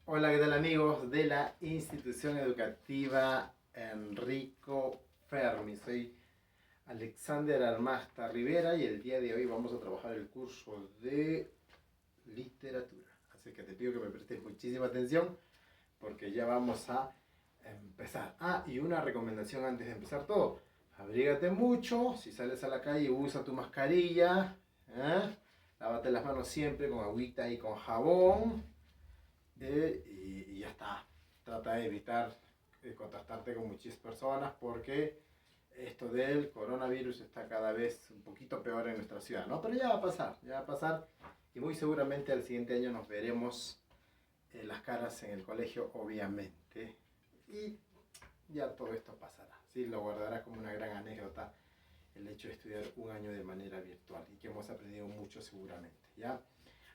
Hola, ¿qué tal amigos de la institución educativa Enrico Fermi? Soy Alexander Armasta Rivera y el día de hoy vamos a trabajar el curso de literatura. Así que te pido que me prestes muchísima atención porque ya vamos a empezar. Y una recomendación antes de empezar todo. Abrígate mucho, si sales a la calle usa tu mascarilla, ¿eh? Lávate las manos siempre con agüita y con jabón. Y ya está. Trata de evitar contactarte con muchas personas porque esto del coronavirus está cada vez un poquito peor en nuestra ciudad, ¿no? Pero ya va a pasar y muy seguramente al siguiente año nos veremos las caras en el colegio, obviamente. Y ya todo esto pasará, ¿sí? Lo guardarás como una gran anécdota el hecho de estudiar un año de manera virtual y que hemos aprendido mucho seguramente, ¿ya?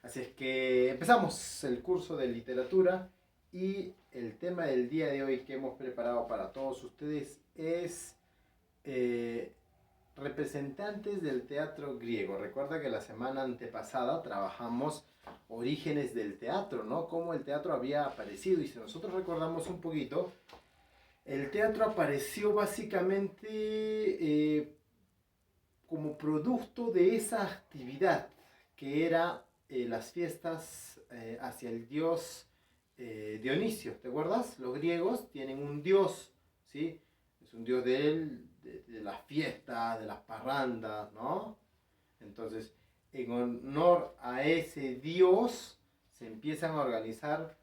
Así es que empezamos el curso de literatura y el tema del día de hoy que hemos preparado para todos ustedes es representantes del teatro griego. Recuerda que la semana antepasada trabajamos orígenes del teatro, ¿no? Cómo el teatro había aparecido y si nosotros recordamos un poquito, el teatro apareció básicamente como producto de esa actividad que era las fiestas hacia el dios Dionisio. ¿Te acuerdas? Los griegos tienen un dios, ¿sí? Es un dios de las fiestas, de las parrandas, ¿no? Entonces, en honor a ese dios se empiezan a organizar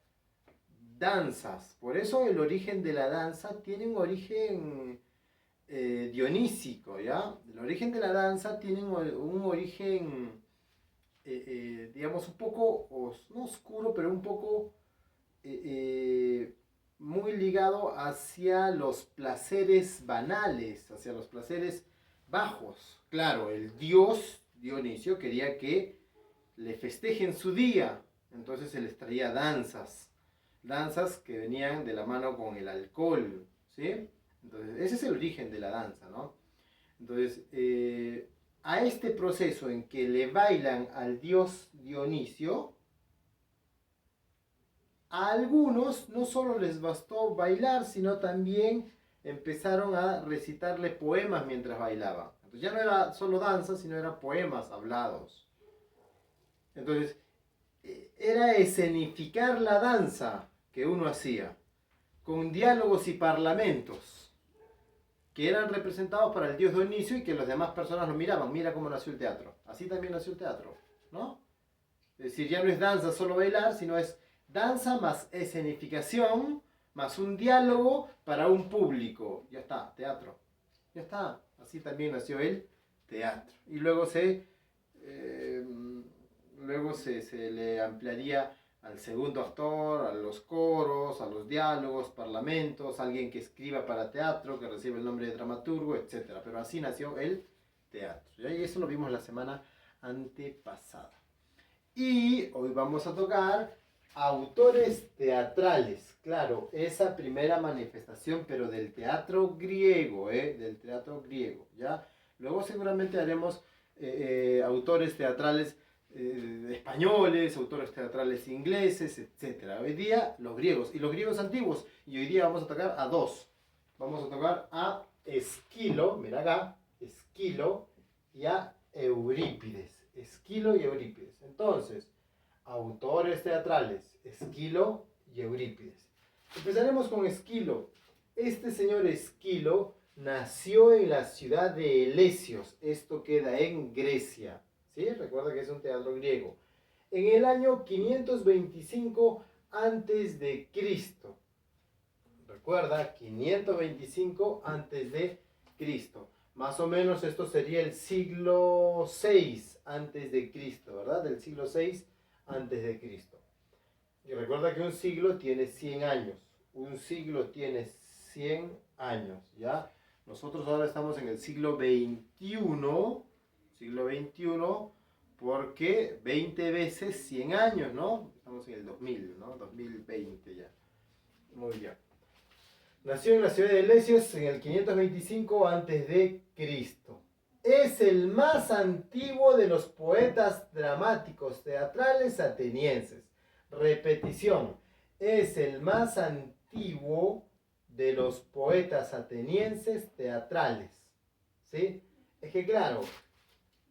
danzas. Por eso el origen de la danza tiene un origen dionísico, ¿ya? El origen de la danza tiene un origen, digamos, un poco, no oscuro, pero un poco muy ligado hacia los placeres banales, hacia los placeres bajos. Claro, el dios Dionisio quería que le festejen su día, entonces se les traía danzas que venían de la mano con el alcohol, ¿sí? Entonces, ese es el origen de la danza, ¿no? Entonces, a este proceso en que le bailan al dios Dionisio, a algunos no solo les bastó bailar, sino también empezaron a recitarle poemas mientras bailaban. Entonces ya no era solo danza, sino eran poemas hablados. Entonces, era escenificar la danza que uno hacía, con diálogos y parlamentos, que eran representados para el dios Dionisio y que las demás personas lo miraban. Mira cómo nació el teatro. Así también nació el teatro, ¿no? Es decir, ya no es danza solo bailar, sino es danza más escenificación, más un diálogo para un público. Ya está, teatro. Ya está. Así también nació el teatro. Y luego se le ampliaría al segundo actor, a los coros, a los diálogos, parlamentos, alguien que escriba para teatro, que recibe el nombre de dramaturgo, etc. Pero así nació el teatro. Y eso lo vimos la semana antepasada. Y hoy vamos a tocar autores teatrales. Claro, esa primera manifestación, pero del teatro griego, del teatro griego, ¿ya? Luego seguramente haremos autores teatrales españoles, autores teatrales ingleses, etc. Hoy día los griegos y los griegos antiguos. Y hoy día vamos a tocar a dos. Vamos a tocar a Esquilo, mira acá, Esquilo y a Eurípides. Esquilo y Eurípides. Entonces, autores teatrales, Esquilo y Eurípides. Empezaremos con Esquilo. Este señor Esquilo nació en la ciudad de Elesios. Esto queda en Grecia. ¿Sí? Recuerda que es un teatro griego. En el año 525 antes de Cristo. Recuerda, 525 antes de Cristo. Más o menos esto sería el siglo 6 antes de Cristo, ¿verdad? Del siglo 6 antes de Cristo. Y recuerda que un siglo tiene 100 años. Un siglo tiene 100 años, ¿ya? Nosotros ahora estamos en el siglo 21, porque 20 veces 100 años, ¿no? Estamos en el 2000, ¿no? 2020 ya. Muy bien. Nació en la ciudad de Elesios en el 525 a.C. Es el más antiguo de los poetas dramáticos teatrales atenienses. Repetición. Es el más antiguo de los poetas atenienses teatrales. ¿Sí? Es que claro,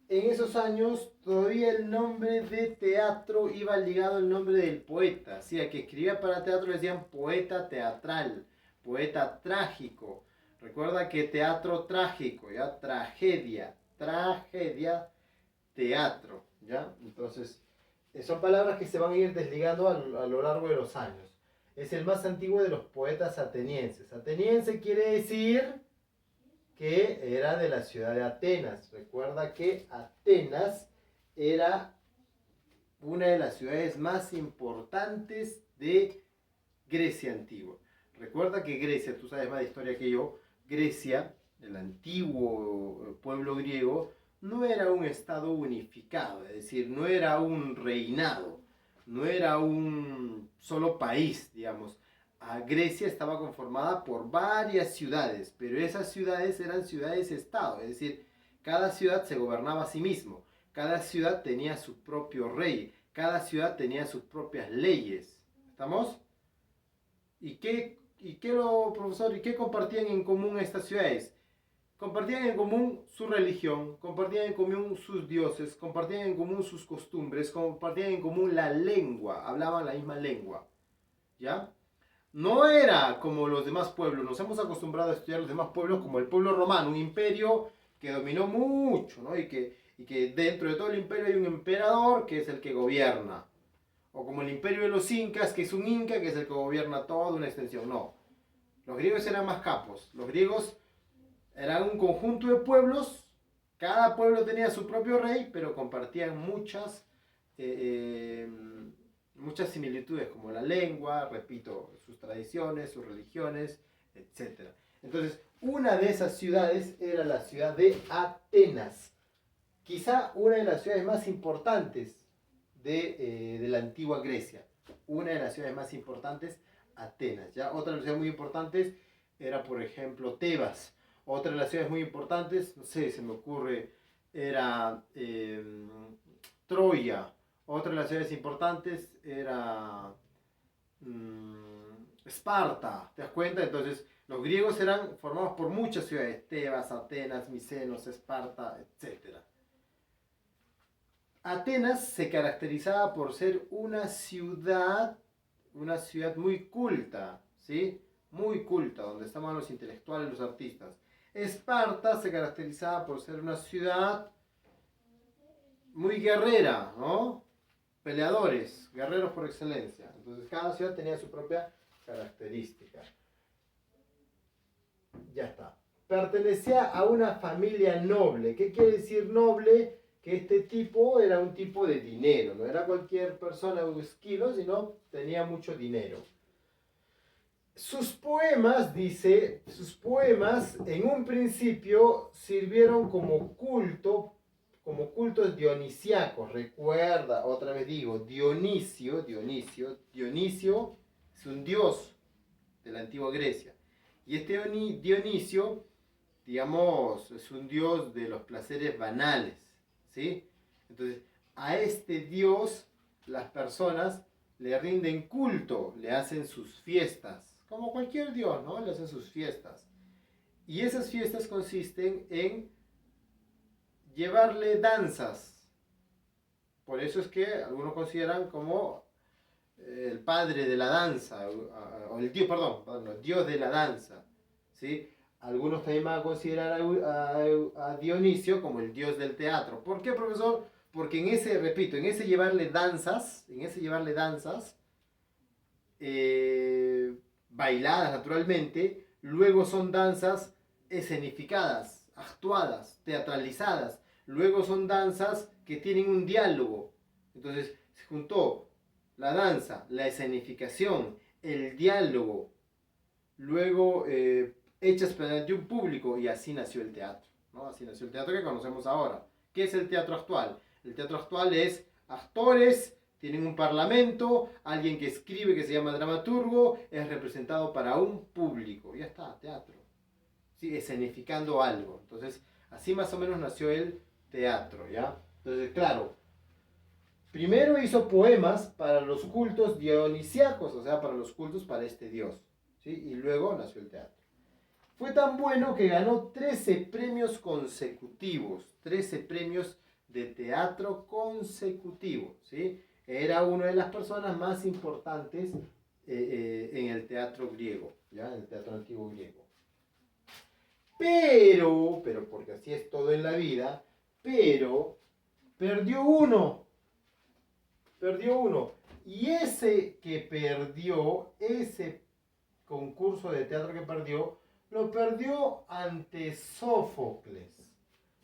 en esos años todavía el nombre de teatro iba ligado al nombre del poeta. ¿Sí? Al que escribía para teatro le decían poeta teatral, poeta trágico. Recuerda que teatro trágico, ¿ya? Tragedia, tragedia, teatro, ¿ya? Entonces, son palabras que se van a ir desligando a lo largo de los años. Es el más antiguo de los poetas atenienses. Ateniense quiere decir que era de la ciudad de Atenas. Recuerda que Atenas era una de las ciudades más importantes de Grecia antigua. Recuerda que Grecia, tú sabes más de historia que yo, Grecia, el antiguo pueblo griego, no era un estado unificado, es decir, no era un reinado, no era un solo país, digamos. Grecia estaba conformada por varias ciudades, pero esas ciudades eran ciudades-estado, es decir, cada ciudad se gobernaba a sí mismo, cada ciudad tenía su propio rey, cada ciudad tenía sus propias leyes. ¿Estamos? Profesor, ¿y qué compartían en común estas ciudades? Compartían en común su religión, compartían en común sus dioses, compartían en común sus costumbres, compartían en común la lengua, hablaban la misma lengua, ¿ya? No era como los demás pueblos, nos hemos acostumbrado a estudiar los demás pueblos como el pueblo romano, un imperio que dominó mucho, ¿no? Y que dentro de todo el imperio hay un emperador que es el que gobierna. O como el imperio de los incas, que es un inca, que es el que gobierna toda una extensión. No, los griegos eran más capos. Los griegos eran un conjunto de pueblos, cada pueblo tenía su propio rey, pero compartían muchas similitudes, como la lengua, repito, sus tradiciones, sus religiones, etc. Entonces, una de esas ciudades era la ciudad de Atenas, quizá una de las ciudades más importantes de la antigua Grecia. Una de las ciudades más importantes, Atenas. ¿Ya? Otra de las ciudades muy importantes era, por ejemplo, Tebas. Otra de las ciudades muy importantes, no sé, se me ocurre, era Troya. Otra de las ciudades importantes era Esparta. ¿Te das cuenta? Entonces, los griegos eran formados por muchas ciudades. Tebas, Atenas, Micenos, Esparta, etc. Atenas se caracterizaba por ser una ciudad muy culta, ¿sí? Muy culta, donde estaban los intelectuales, los artistas. Esparta se caracterizaba por ser una ciudad muy guerrera, ¿no? Peleadores, guerreros por excelencia. Entonces cada ciudad tenía su propia característica. Ya está. Pertenecía a una familia noble. ¿Qué quiere decir noble? Que este tipo era un tipo de dinero, no era cualquier persona de un esquilo, sino tenía mucho dinero. Sus poemas, dice, sus poemas en un principio sirvieron como cultos dionisíacos. Recuerda, otra vez digo, Dionisio es un dios de la antigua Grecia. Y este Dionisio, digamos, es un dios de los placeres banales, ¿sí? Entonces, a este dios las personas le rinden culto, le hacen sus fiestas, como cualquier dios, ¿no? Le hacen sus fiestas. Y esas fiestas consisten en llevarle danzas. Por eso es que algunos consideran como el padre de la danza, o el dios, perdón, el dios de la danza, ¿sí? Algunos también van a considerar a Dionisio como el dios del teatro. ¿Por qué, profesor? Porque en ese llevarle danzas, bailadas naturalmente, luego son danzas escenificadas, actuadas, teatralizadas, luego son danzas que tienen un diálogo. Entonces se juntó la danza, la escenificación, el diálogo, luego hechas ante un público, y así nació el teatro, ¿no? Así nació el teatro que conocemos ahora. ¿Qué es el teatro actual? El teatro actual es actores, tienen un parlamento, alguien que escribe que se llama dramaturgo, es representado para un público. Ya está, teatro. Sí, escenificando algo. Entonces, así más o menos nació el teatro, ¿ya? Entonces, claro, Primero hizo poemas para los cultos dionisíacos, o sea, para los cultos para este dios, ¿sí? Y luego nació el teatro. Fue tan bueno que ganó 13 premios consecutivos, 13 premios de teatro consecutivos, ¿sí? Era una de las personas más importantes en el teatro griego, ¿ya? En el teatro antiguo griego. Pero porque así es todo en la vida, pero perdió uno. Y ese que perdió, ese concurso de teatro que perdió, lo perdió ante Sófocles.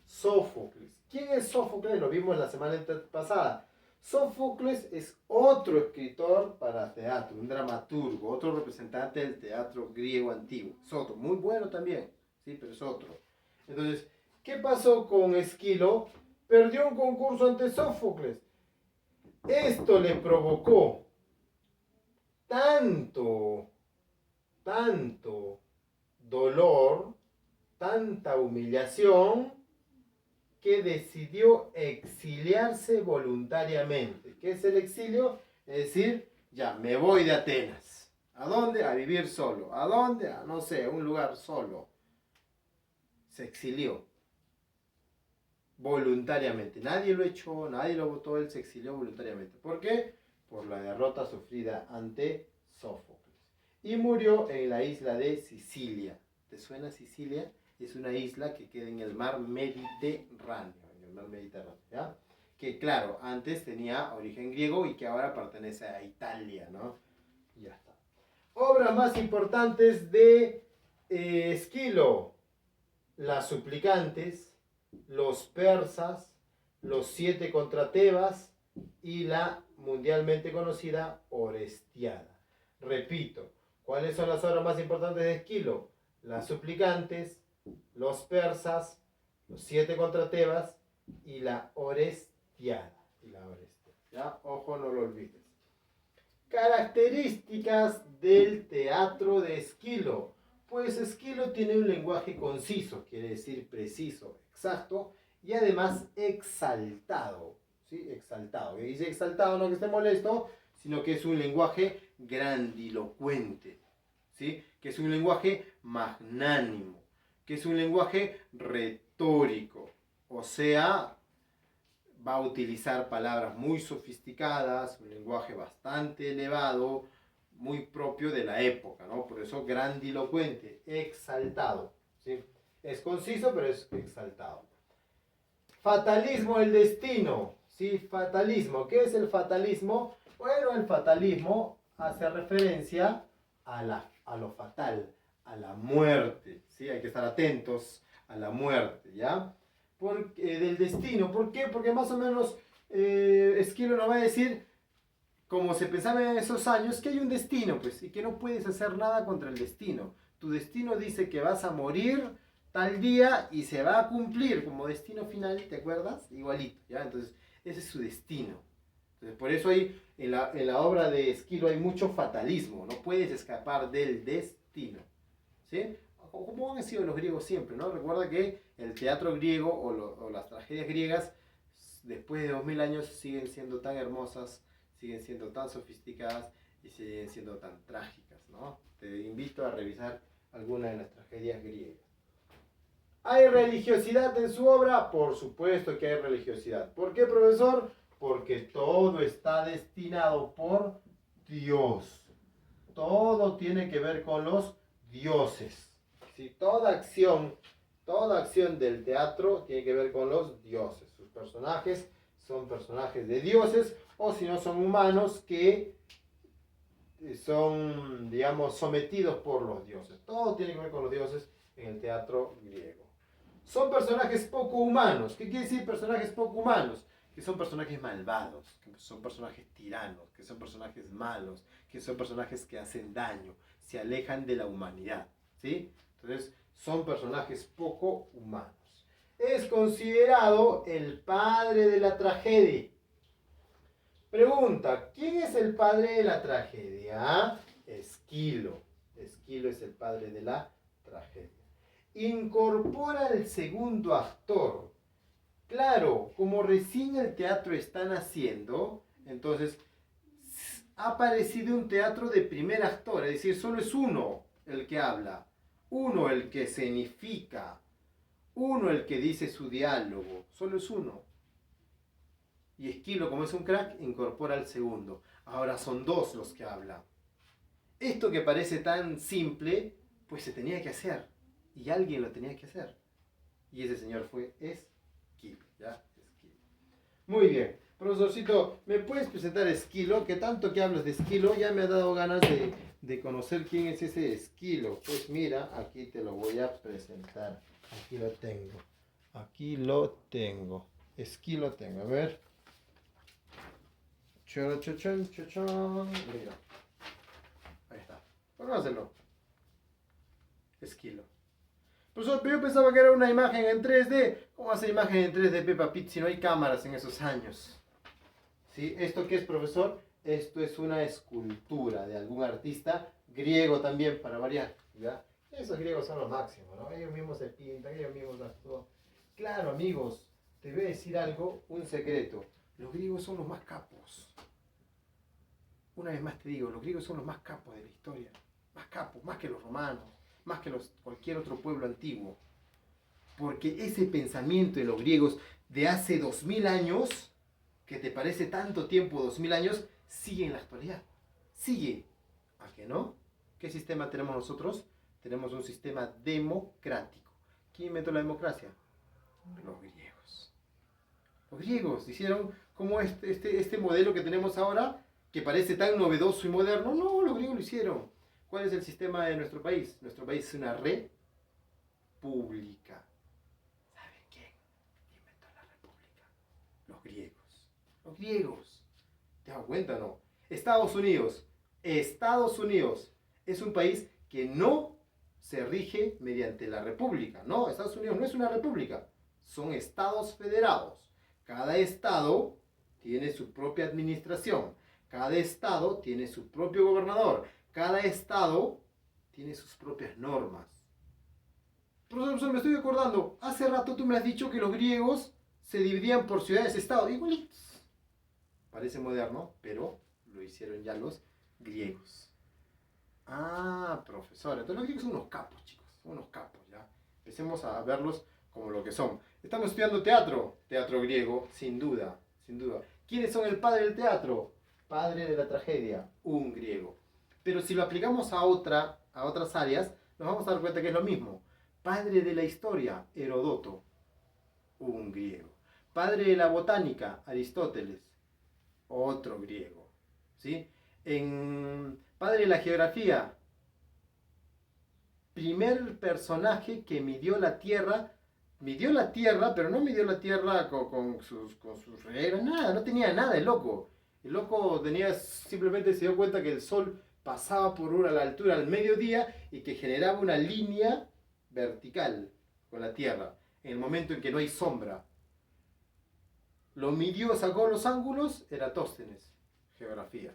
Sófocles. ¿Quién es Sófocles? Lo vimos la semana pasada. Sófocles es otro escritor para teatro, un dramaturgo, otro representante del teatro griego antiguo. Es otro, muy bueno también, sí, pero es otro. Entonces, ¿qué pasó con Esquilo? Perdió un concurso ante Sófocles. Esto le provocó tanto dolor, tanta humillación, que decidió exiliarse voluntariamente. ¿Qué es el exilio? Es decir, ya, me voy de Atenas. ¿A dónde? A vivir solo. ¿A dónde? A, no sé, un lugar solo. Se exilió. Voluntariamente. Nadie lo echó, nadie lo votó, él se exilió voluntariamente. ¿Por qué? Por la derrota sufrida ante Sófocles. Y murió en la isla de Sicilia. ¿Te suena Sicilia? Es una isla que queda en el mar Mediterráneo. En el mar Mediterráneo, ¿ya? Que claro, antes tenía origen griego y que ahora pertenece a Italia, ¿no? Ya está. Obras más importantes de Esquilo. Las suplicantes, los persas, los 7 contra Tebas y la mundialmente conocida Orestiada. Repito, ¿cuáles son las obras más importantes de Esquilo? Las suplicantes, los persas, los 7 contra Tebas y la Orestiada. ¿Ya? Ojo, no lo olvides. Características del teatro de Esquilo. Pues Esquilo tiene un lenguaje conciso, quiere decir preciso, exacto, y además exaltado. ¿Sí? Exaltado. Que dice exaltado no que esté molesto, sino que es un lenguaje grandilocuente, ¿sí? Que es un lenguaje magnánimo, que es un lenguaje retórico, o sea, va a utilizar palabras muy sofisticadas, un lenguaje bastante elevado, muy propio de la época, ¿no? Por eso grandilocuente, exaltado, ¿sí? Es conciso, pero es exaltado. Fatalismo del destino, ¿sí? Fatalismo. ¿Qué es el fatalismo? Bueno, el fatalismo hace referencia a lo fatal, a la muerte, ¿sí? Hay que estar atentos a la muerte, ¿ya? Del destino. ¿Por qué? Porque más o menos Esquilo nos va a decir, como se pensaba en esos años, que hay un destino, pues, y que no puedes hacer nada contra el destino. Tu destino dice que vas a morir tal día y se va a cumplir como destino final, ¿te acuerdas? Igualito, ¿ya? Entonces, ese es su destino. Entonces, por eso hay, en la obra de Esquilo hay mucho fatalismo, no puedes escapar del destino, ¿sí? Como han sido los griegos siempre, ¿no? Recuerda que el teatro griego o las tragedias griegas, después de 2000 años, siguen siendo tan hermosas, siguen siendo tan sofisticadas y siguen siendo tan trágicas, ¿no? Te invito a revisar alguna de las tragedias griegas. ¿Hay religiosidad en su obra? Por supuesto que hay religiosidad. ¿Por qué, profesor? Porque todo está destinado por Dios. Todo tiene que ver con los dioses. ¿Sí? Toda acción del teatro tiene que ver con los dioses. Sus personajes son personajes de dioses, o si no son humanos que son, digamos, sometidos por los dioses. Todo tiene que ver con los dioses en el teatro griego. Son personajes poco humanos. ¿Qué quiere decir personajes poco humanos? Que son personajes malvados, que son personajes tiranos, que son personajes malos, que son personajes que hacen daño, se alejan de la humanidad, ¿sí? Entonces, son personajes poco humanos. Es considerado el padre de la tragedia. Pregunta, ¿quién es el padre de la tragedia? Esquilo. Esquilo es el padre de la tragedia. Incorpora el segundo actor. Claro, como recién el teatro está naciendo, entonces ha aparecido un teatro de primer actor, es decir, solo es uno el que habla, uno el que escenifica, uno el que dice su diálogo, solo es uno. Y Esquilo, como es un crack, incorpora al segundo. Ahora son dos los que hablan. Esto que parece tan simple, pues se tenía que hacer. Y alguien lo tenía que hacer. Y ese señor fue Esquilo. ¿Ya? Esquilo. Muy bien. Profesorcito, ¿me puedes presentar a Esquilo? Que tanto que hablas de Esquilo, ya me ha dado ganas de conocer quién es ese Esquilo. Pues mira, aquí te lo voy a presentar. Aquí lo tengo. Aquí lo tengo. Esquilo tengo. A ver. Mira. Ahí está. Conócelo. Esquilo. Profesor, pero yo pensaba que era una imagen en 3D. ¿Cómo hacer imagen en 3D, Peppa Pig, si no hay cámaras en esos años? ¿Sí? ¿Esto qué es, profesor? Esto es una escultura de algún artista griego también, para variar. ¿Ya? Esos griegos son los máximos, ¿no? Ellos mismos se pintan, ellos mismos actúan. Claro, amigos, te voy a decir algo, un secreto. Los griegos son los más capos. Una vez más te digo, los griegos son los más capos de la historia. Más capos, más que los romanos, más que cualquier otro pueblo antiguo. Porque ese pensamiento de los griegos de hace 2000 años, que te parece tanto tiempo, 2000 años, sigue en la actualidad. Sigue. ¿A qué no? ¿Qué sistema tenemos nosotros? Tenemos un sistema democrático. ¿Quién inventó la democracia? Los griegos. Los griegos hicieron como este modelo que tenemos ahora, que parece tan novedoso y moderno. No, los griegos lo hicieron. ¿Cuál es el sistema de nuestro país? Nuestro país es una república. ¿Saben quién inventó la república? Los griegos. Los griegos. ¿Te das cuenta o no? Estados Unidos. Estados Unidos es un país que no se rige mediante la república. No, Estados Unidos no es una república. Son estados federados. Cada estado tiene su propia administración. Cada estado tiene su propio gobernador. Cada estado tiene sus propias normas. Profesor, me estoy acordando. Hace rato tú me has dicho que los griegos se dividían por ciudades-estado. Igualitos. Parece moderno, pero lo hicieron ya los griegos. Ah, profesor. Entonces los griegos son unos capos, chicos. Son unos capos, ¿ya? Empecemos a verlos como lo que son. Estamos estudiando teatro. Teatro griego, sin duda. Sin duda. ¿Quiénes son el padre del teatro? Padre de la tragedia, un griego. Pero si lo aplicamos a otras áreas, nos vamos a dar cuenta que es lo mismo. Padre de la historia, Herodoto, un griego. Padre de la botánica, Aristóteles, otro griego. ¿Sí? Padre de la geografía, primer personaje que midió la Tierra, pero no midió la Tierra con sus reglas, nada, no tenía nada el loco. El loco simplemente se dio cuenta que el sol pasaba por a la altura al mediodía y que generaba una línea vertical con la Tierra, en el momento en que no hay sombra. Lo midió, sacó los ángulos, Eratóstenes, geografía.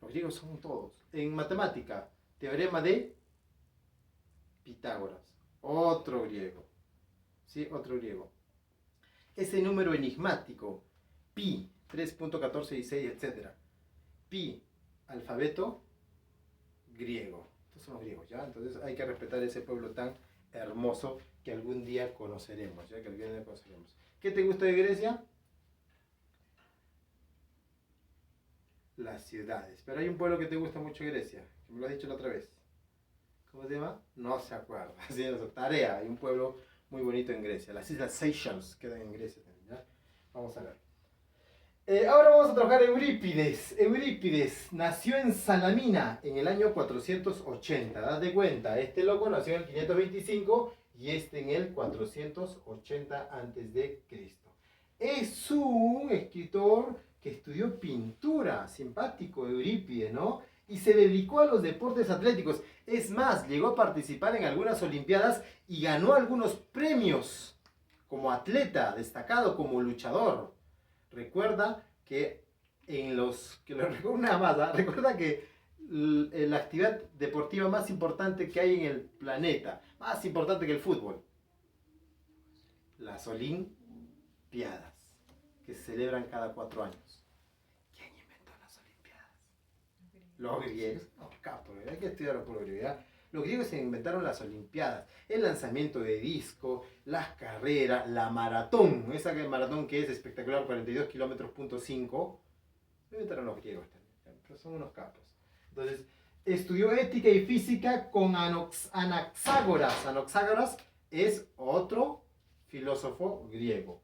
Los griegos son todos. En matemática, teorema de Pitágoras, otro griego. ¿Sí? Otro griego. Ese número enigmático, pi, 3.1416, etc. Pi, alfabeto griego. Estos son los griegos, ¿ya? Entonces hay que respetar ese pueblo tan hermoso que algún día conoceremos, ¿ya? Que algún día conoceremos. ¿Qué te gusta de Grecia? Las ciudades. Pero hay un pueblo que te gusta mucho de Grecia, que me lo has dicho la otra vez. ¿Cómo se llama? No se acuerda. Así es, Tarea. Hay un pueblo muy bonito en Grecia. Las islas Seychelles quedan en Grecia también, ¿ya? Vamos a ver. Ahora vamos a trabajar Eurípides. Eurípides nació en Salamina en el año 480. Date cuenta, este loco nació en el 525 y este en el 480 a.C. Es un escritor que estudió pintura, simpático Eurípides, ¿no? Y se dedicó a los deportes atléticos. Es más, llegó a participar en algunas olimpiadas y ganó algunos premios como atleta, destacado como luchador. Recuerda que recuerda que la actividad deportiva más importante que hay en el planeta, más importante que el fútbol, las Olimpiadas. Olimpiadas, que se celebran cada 4 años. ¿Quién inventó las Olimpiadas? Los griegos. No, capo, hay que estudiar por griega. Los griegos se inventaron las Olimpiadas, el lanzamiento de disco, las carreras, la maratón, esa que maratón que es espectacular, 42 kilómetros, .5, lo inventaron los griegos también, pero son unos capos. Entonces, estudió ética y física con Anaxágoras. Anaxágoras es otro filósofo griego.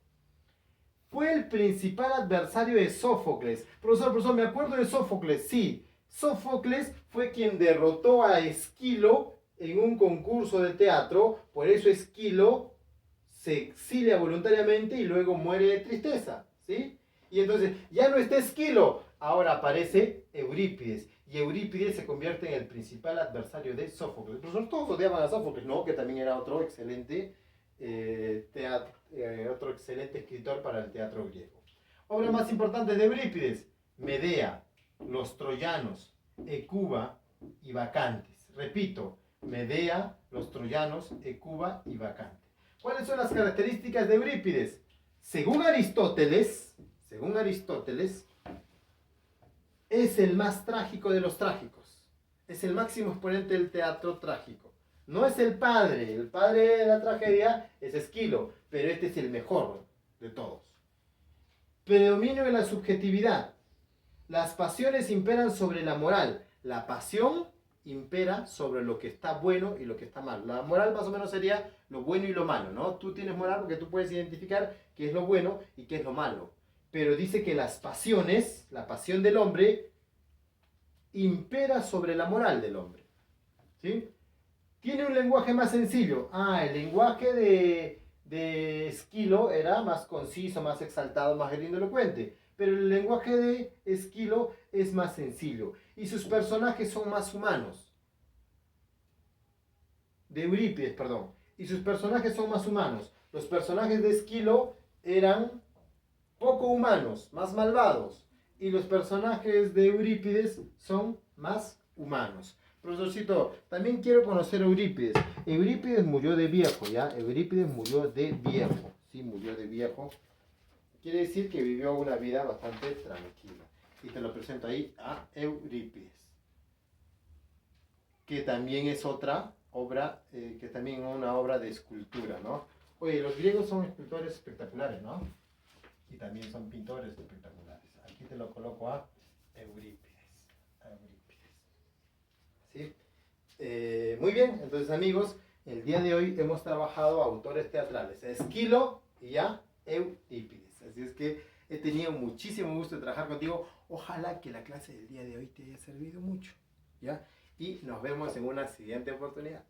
Fue el principal adversario de Sófocles. Profesor, me acuerdo de Sófocles, sí. Sófocles fue quien derrotó a Esquilo en un concurso de teatro, por eso Esquilo se exilia voluntariamente y luego muere de tristeza, ¿sí? Y entonces ya no está Esquilo, ahora aparece Eurípides, y Eurípides se convierte en el principal adversario de Sófocles. Profesor, todos odiaban a Sófocles, ¿no? Que también era otro excelente, otro excelente escritor para el teatro griego. Obras más importantes de Eurípides: Medea, Los troyanos, Hecuba y Bacantes. Repito, Medea, Los troyanos, Hecuba y Bacantes. ¿Cuáles son las características de Eurípides? Según Aristóteles, es el más trágico de los trágicos. Es el máximo exponente del teatro trágico. No es el padre de la tragedia es Esquilo, pero este es el mejor de todos. Predominio de la subjetividad. Las pasiones imperan sobre la moral. La pasión impera sobre lo que está bueno y lo que está mal. La moral más o menos sería lo bueno y lo malo, ¿no? Tú tienes moral porque tú puedes identificar qué es lo bueno y qué es lo malo. Pero dice que las pasiones, la pasión del hombre, impera sobre la moral del hombre. ¿Sí? Tiene un lenguaje más sencillo. El lenguaje de Esquilo era más conciso, más exaltado, más grandilocuente. Pero el lenguaje de Esquilo es más sencillo. Y sus personajes son más humanos. De Eurípides, perdón. Y sus personajes son más humanos. Los personajes de Esquilo eran poco humanos, más malvados. Y los personajes de Eurípides son más humanos. Profesorcito, también quiero conocer a Eurípides. Eurípides murió de viejo, ¿ya? Eurípides murió de viejo. Sí, murió de viejo. Quiere decir que vivió una vida bastante tranquila. Y te lo presento ahí a Eurípides. Que también es otra obra, que también es una obra de escultura, ¿no? Oye, los griegos son escultores espectaculares, ¿no? Y también son pintores espectaculares. Aquí te lo coloco a Eurípides. ¿Sí? Muy bien, entonces amigos, el día de hoy hemos trabajado autores teatrales, Esquilo y ya Eurípides. Así es que he tenido muchísimo gusto de trabajar contigo. Ojalá que la clase del día de hoy te haya servido mucho, ¿ya? Y nos vemos en una siguiente oportunidad.